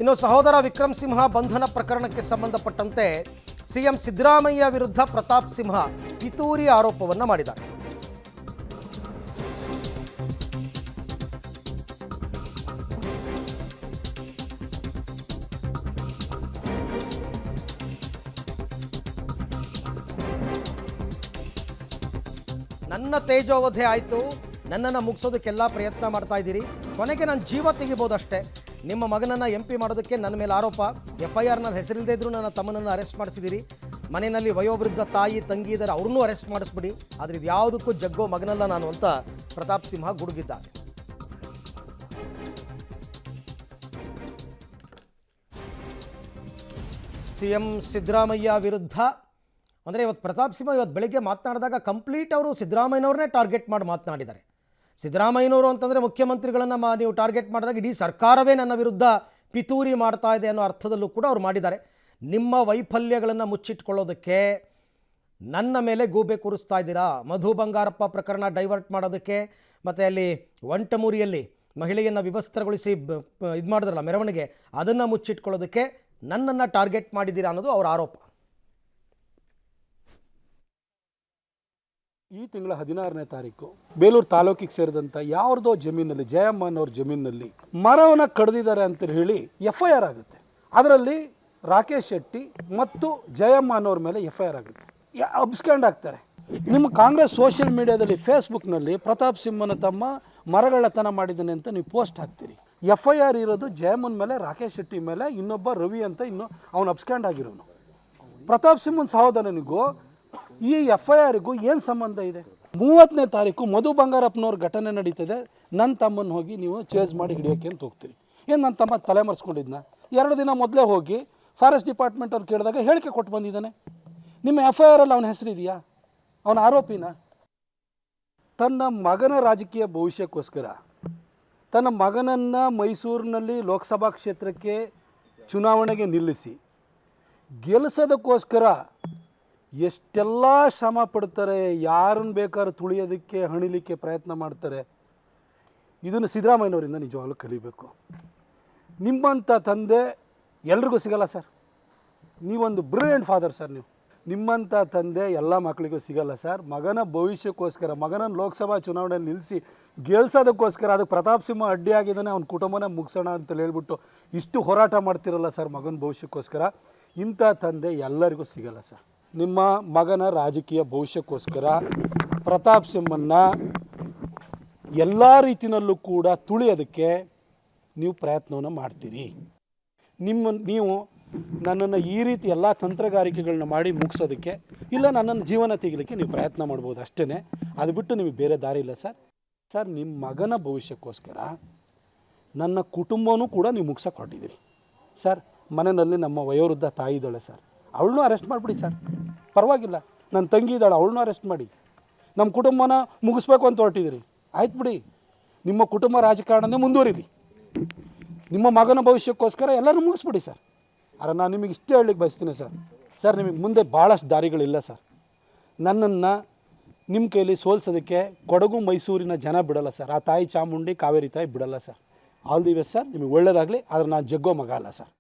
ಇನ್ನು ಸಹೋದರ ವಿಕ್ರಮ್ ಸಿಂಹ ಬಂಧನ ಪ್ರಕರಣಕ್ಕೆ ಸಂಬಂಧಪಟ್ಟಂತೆ ಸಿಎಂ ಸಿದ್ದರಾಮಯ್ಯ ವಿರುದ್ಧ ಪ್ರತಾಪ್ ಸಿಂಹ ಪಿತೂರಿ ಆರೋಪವನ್ನು ಮಾಡಿದ್ದಾರೆ. ನನ್ನ ತೇಜೋವಧೆ ಆಯಿತು, ನನ್ನನ್ನು ಮುಗಿಸೋದಕ್ಕೆಲ್ಲ ಪ್ರಯತ್ನ ಮಾಡ್ತಾ ಇದ್ದೀರಿ, ಕೊನೆಗೆ ನನ್ನ ಜೀವ ತೆಗಿಬೋದಷ್ಟೇ. ನಿಮ್ಮ ಮಗನನ್ನು MP ಮಾಡೋದಕ್ಕೆ ನನ್ನ ಮೇಲೆ ಆರೋಪ. FIRನಲ್ಲಿ ಹೆಸರಿಲ್ಲದೆ ಇದ್ದರೂ ನನ್ನ ತಮ್ಮನನ್ನು ಅರೆಸ್ಟ್ ಮಾಡಿಸಿದ್ದೀರಿ. ಮನೆಯಲ್ಲಿ ವಯೋವೃದ್ಧ ತಾಯಿ ತಂಗಿ ಇದ್ದಾರೆ, ಅವ್ರನ್ನೂ ಅರೆಸ್ಟ್ ಮಾಡಿಸ್ಬಿಡಿ. ಆದರೆ ಇದು ಯಾವುದಕ್ಕೂ ಜಗ್ಗೋ ಮಗನಲ್ಲ ನಾನು ಅಂತ ಪ್ರತಾಪ್ ಸಿಂಹ ಗುಡುಗಿದ್ದಾರೆ. CM ಸಿದ್ದರಾಮಯ್ಯ ವಿರುದ್ಧ ಅಂದರೆ ಇವತ್ತು ಪ್ರತಾಪ್ ಸಿಂಹ ಇವತ್ತು ಬೆಳಗ್ಗೆ ಮಾತನಾಡಿದಾಗ ಕಂಪ್ಲೀಟ್ ಅವರು ಸಿದ್ದರಾಮಯ್ಯನವ್ರನ್ನೇ ಟಾರ್ಗೆಟ್ ಮಾಡಿ ಮಾತನಾಡಿದ್ದಾರೆ. ಸಿದ್ದರಾಮಯ್ಯನವರು ಅಂತಂದರೆ ಮುಖ್ಯಮಂತ್ರಿಗಳನ್ನು ನೀವು ಟಾರ್ಗೆಟ್ ಮಾಡಿದಾಗ ಇಡೀ ಸರ್ಕಾರವೇ ನನ್ನ ವಿರುದ್ಧ ಪಿತೂರಿ ಮಾಡ್ತಾ ಇದೆ ಅನ್ನೋ ಅರ್ಥದಲ್ಲೂ ಕೂಡ ಅವ್ರು ಮಾಡಿದ್ದಾರೆ. ನಿಮ್ಮ ವೈಫಲ್ಯಗಳನ್ನು ಮುಚ್ಚಿಟ್ಕೊಳ್ಳೋದಕ್ಕೆ ನನ್ನ ಮೇಲೆ ಗೂಬೆ ಕೂರಿಸ್ತಾ ಇದ್ದೀರಾ. ಮಧು ಬಂಗಾರಪ್ಪ ಪ್ರಕರಣ ಡೈವರ್ಟ್ ಮಾಡೋದಕ್ಕೆ ಮತ್ತು ಅಲ್ಲಿ ಒಂಟಮೂರಿಯಲ್ಲಿ ಮಹಿಳೆಯನ್ನು ವಿವಸ್ತ್ರಗೊಳಿಸಿ ಇದು ಮಾಡಿದ್ರಲ್ಲ ಮೆರವಣಿಗೆ, ಅದನ್ನು ಮುಚ್ಚಿಟ್ಕೊಳ್ಳೋದಕ್ಕೆ ನನ್ನನ್ನು ಟಾರ್ಗೆಟ್ ಮಾಡಿದ್ದೀರಾ ಅನ್ನೋದು ಅವರ ಆರೋಪ. ಈ ತಿಂಗಳ 16ನೇ ತಾರೀಕು ಬೇಲೂರು ತಾಲೂಕಿಗೆ ಸೇರಿದಂಥ ಯಾವ್ದೋ ಜಮೀನಲ್ಲಿ, ಜಯಮ್ಮನವ್ರ ಜಮೀನಲ್ಲಿ ಮರವನ್ನು ಕಡ್ದಿದ್ದಾರೆ ಅಂತ ಹೇಳಿ FIR ಆಗುತ್ತೆ. ಅದರಲ್ಲಿ ರಾಕೇಶ್ ಶೆಟ್ಟಿ ಮತ್ತು ಜಯಮ್ಮ ಅನ್ನೋರ ಮೇಲೆ FIR ಆಗುತ್ತೆ. ಅಬ್ಸ್ಕ್ಯಾಂಡ್ ಆಗ್ತಾರೆ. ನಿಮ್ಮ ಕಾಂಗ್ರೆಸ್ ಸೋಷಿಯಲ್ ಮೀಡಿಯಾದಲ್ಲಿ ಫೇಸ್ಬುಕ್ನಲ್ಲಿ ಪ್ರತಾಪ್ ಸಿಂಹನ ತಮ್ಮ ಮರಗಳತನ ಮಾಡಿದ್ದಾನೆ ಅಂತ ನೀವು ಪೋಸ್ಟ್ ಹಾಕ್ತೀರಿ. FIR ಇರೋದು ಜಯಮ್ಮನ ಮೇಲೆ, ರಾಕೇಶ್ ಶೆಟ್ಟಿ ಮೇಲೆ, ಇನ್ನೊಬ್ಬ ರವಿ ಅಂತ ಅವನು ಅಬ್ಸ್ಕ್ಯಾಂಡ್ ಆಗಿರೋನು. ಪ್ರತಾಪ್ ಸಿಂಹನ ಸಹೋದರನಿಗೂ ಈ FIRಗೂ ಏನು ಸಂಬಂಧ ಇದೆ? 30ನೇ ತಾರೀಕು ಮಧು ಬಂಗಾರಪ್ಪನವ್ರ ಘಟನೆ ನಡೀತದೆ. ನನ್ನ ತಮ್ಮನ್ನು ಹೋಗಿ ನೀವು ಚೇಸ್ ಮಾಡಿ ಹಿಡಿಯೋಕ್ಕೆ ಅಂತ ಹೋಗ್ತೀರಿ. ಏನು ನನ್ನ ತಮ್ಮ ತಲೆ ಮರೆಸ್ಕೊಂಡಿದ್ನ? 2 ದಿನ ಮೊದಲೇ ಹೋಗಿ ಫಾರೆಸ್ಟ್ ಡಿಪಾರ್ಟ್ಮೆಂಟ್ ಅವ್ರು ಕೇಳಿದಾಗ ಹೇಳಿಕೆ ಕೊಟ್ಟು ಬಂದಿದ್ದಾನೆ. ನಿಮ್ಮ FIRಲ್ಲಿ ಅವನ ಹೆಸರಿದೆಯಾ? ಅವನ ಆರೋಪಿನ? ತನ್ನ ಮಗನ ರಾಜಕೀಯ ಭವಿಷ್ಯಕ್ಕೋಸ್ಕರ ತನ್ನ ಮಗನನ್ನು ಮೈಸೂರಿನಲ್ಲಿ ಲೋಕಸಭಾ ಕ್ಷೇತ್ರಕ್ಕೆ ಚುನಾವಣೆಗೆ ನಿಲ್ಲಿಸಿ ಗೆಲ್ಲಿಸೋದಕ್ಕೋಸ್ಕರ ಎಷ್ಟೆಲ್ಲ ಶ್ರಮ ಪಡ್ತಾರೆ, ಯಾರನ್ನು ಬೇಕಾದ್ರೂ ತುಳಿಯೋದಕ್ಕೆ ಹಣಿಲಿಕ್ಕೆ ಪ್ರಯತ್ನ ಮಾಡ್ತಾರೆ. ಇದನ್ನು ಸಿದ್ದರಾಮಯ್ಯನವರಿಂದ ನಿಜವಾಗ್ಲೂ ಕಲಿಬೇಕು. ನಿಮ್ಮಂಥ ತಂದೆ ಎಲ್ರಿಗೂ ಸಿಗಲ್ಲ ಸರ್. ನೀವೊಂದು ಬ್ರಿಲಿಯಂಟ್ ಫಾದರ್ ಸರ್. ನಿಮ್ಮಂಥ ತಂದೆ ಎಲ್ಲ ಮಕ್ಕಳಿಗೂ ಸಿಗಲ್ಲ ಸರ್. ಮಗನ ಭವಿಷ್ಯಕ್ಕೋಸ್ಕರ, ಮಗನನ್ನು ಲೋಕಸಭಾ ಚುನಾವಣೆಯಲ್ಲಿ ನಿಲ್ಲಿಸಿ ಗೆಲ್ಸೋದಕ್ಕೋಸ್ಕರ ಅದಕ್ಕೆ ಪ್ರತಾಪ್ ಸಿಂಹ ಅಡ್ಡಿಯಾಗಿದ್ದಾನೆ, ಅವ್ನ ಕುಟುಂಬನೇ ಮುಗಿಸೋಣ ಅಂತ ಹೇಳ್ಬಿಟ್ಟು ಇಷ್ಟು ಹೋರಾಟ ಮಾಡ್ತಿರಲ್ಲ ಸರ್ ಮಗನ ಭವಿಷ್ಯಕ್ಕೋಸ್ಕರ. ಇಂಥ ತಂದೆ ಎಲ್ಲರಿಗೂ ಸಿಗಲ್ಲ ಸರ್. ನಿಮ್ಮ ಮಗನ ರಾಜಕೀಯ ಭವಿಷ್ಯಕ್ಕೋಸ್ಕರ ಪ್ರತಾಪ್ ಸಿಂಹನ್ನ ಎಲ್ಲ ರೀತಿಯಲ್ಲೂ ಕೂಡ ತುಳಿಯೋದಕ್ಕೆ ನೀವು ಪ್ರಯತ್ನವನ್ನು ಮಾಡ್ತೀರಿ. ನೀವು ನನ್ನನ್ನು ಈ ರೀತಿ ಎಲ್ಲ ತಂತ್ರಗಾರಿಕೆಗಳನ್ನ ಮಾಡಿ ಮುಗಿಸೋದಕ್ಕೆ, ಇಲ್ಲ ನನ್ನನ್ನು ಜೀವನ ತೆಗಿಲಿಕ್ಕೆ ನೀವು ಪ್ರಯತ್ನ ಮಾಡ್ಬೋದು ಅಷ್ಟೇ. ಅದು ಬಿಟ್ಟು ನಿಮಗೆ ಬೇರೆ ದಾರಿ ಇಲ್ಲ ಸರ್. ಸರ್, ನಿಮ್ಮ ಮಗನ ಭವಿಷ್ಯಕ್ಕೋಸ್ಕರ ನನ್ನ ಕುಟುಂಬವೂ ಕೂಡ ನೀವು ಮುಗ್ಸೋಕೆ ಹೊರಟಿದ್ದೀರಿ ಸರ್. ಮನೆಯಲ್ಲಿ ನಮ್ಮ ವಯೋವೃದ್ಧ ತಾಯಿ ಇದ್ದಾಳೆ ಸರ್, ಅವಳನ್ನೂ ಅರೆಸ್ಟ್ ಮಾಡಿಬಿಡಿ ಸರ್, ಪರವಾಗಿಲ್ಲ. ನನ್ನ ತಂಗಿ ಇದ್ದಾಳೆ, ಅವಳನ್ನೂ ಅರೆಸ್ಟ್ ಮಾಡಿ. ನಮ್ಮ ಕುಟುಂಬನ ಮುಗಿಸ್ಬೇಕು ಅಂತ ಹೊರಟಿದ್ದೀರಿ, ಆಯ್ತು ಬಿಡಿ. ನಿಮ್ಮ ಕುಟುಂಬ ರಾಜಕಾರಣನೇ ಮುಂದುವರಿಲಿ. ನಿಮ್ಮ ಮಗನ ಭವಿಷ್ಯಕ್ಕೋಸ್ಕರ ಎಲ್ಲರೂ ಮುಗಿಸ್ಬಿಡಿ ಸರ್. ಆದರೆ ನಾನು ನಿಮಗೆ ಇಷ್ಟೇ ಹೇಳಲಿಕ್ಕೆ ಬಯಸ್ತೀನಿ ಸರ್, ನಿಮಗೆ ಮುಂದೆ ಭಾಳಷ್ಟು ದಾರಿಗಳಿಲ್ಲ ಸರ್. ನನ್ನನ್ನು ನಿಮ್ಮ ಕೈಲಿ ಸೋಲ್ಸೋದಕ್ಕೆ ಕೊಡಗು ಮೈಸೂರಿನ ಜನ ಬಿಡಲ್ಲ ಸರ್. ಆ ತಾಯಿ ಚಾಮುಂಡಿ ಕಾವೇರಿ ತಾಯಿ ಬಿಡಲ್ಲ sir. All the best sir, ನಿಮಗೆ ಒಳ್ಳೆಯದಾಗಲಿ. ಆದರೆ ನಾನು ಜಗ್ಗೋ ಮಗ ಅಲ್ಲ ಸರ್.